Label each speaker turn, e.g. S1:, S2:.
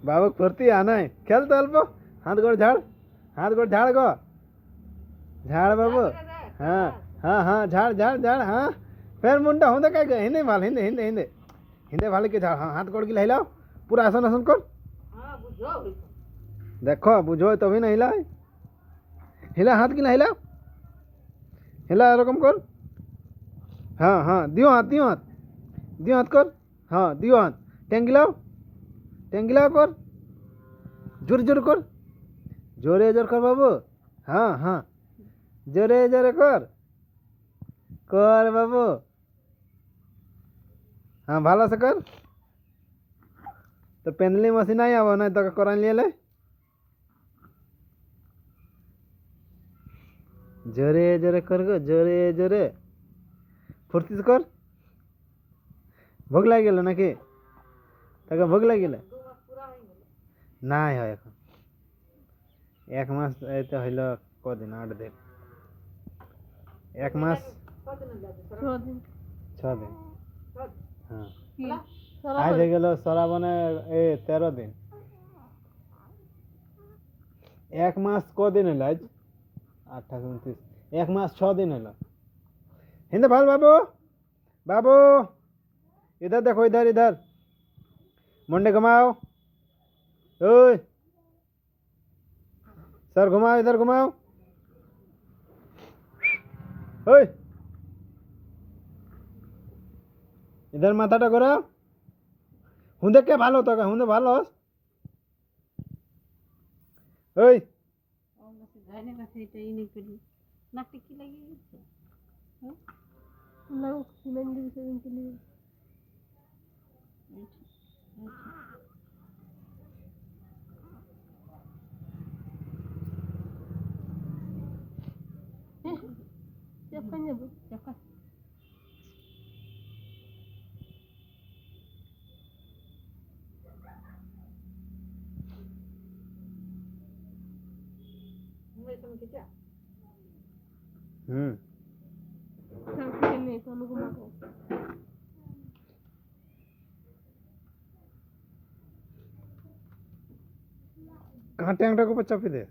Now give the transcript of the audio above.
S1: बाबू फुर्ती आना है खेल तो अल्प हाथ गोड़ झाड़ हाथ गोड़ झाड़ गो झाड़ बाबू हाँ हाँ हाँ झाड़ झाड़ झाड़ हाँ फिर मुंडा होंगे क्या हिंदे वाल हिंदे हिंदे हिंदे हिंदे वाले के झाड़ हाँ हाथ गोड़ के हिलाओ पूरा आसन आसन कर देखो बुझो तो भी नहीं हिला हिला हाथ की हिला हिला एरकम कर हाँ हाँ दियो हाथ कर हाँ दियो हाथ टेंगिलाओ कर जोर जोर कर जोरे जोर कर बाबू हाँ हाँ जोरे जोरे कर बाबू हाँ भालो से कर तो पेंडली मशीन आई आबो नहीं तो करान लिए ले जोरे जोरे कर गो जोरे जोरे फुर्ती से कर भोग लग गेल ना कि तक भोग लग गेल নাই হয় এখন এক মাস এই তো হইল কদিন 8 দিন এক মাস 6 দিন হ্যাঁ আজ হয়ে গেল শ্রাবণে 13 দিন এক মাস কদিন হইল আজ 28 29 এক মাস 6 দিন হইল हिंदे भाल बाबू बाबू इधर देखो इधर इधर मुंडे घुमाओ ओए सर घुमाओ इधर घुमाओ ओए इधर माथाटा घोराओ हुंदे क्या भालो तो हुंदे भालो ओए कहाँ टैंक को चापी दे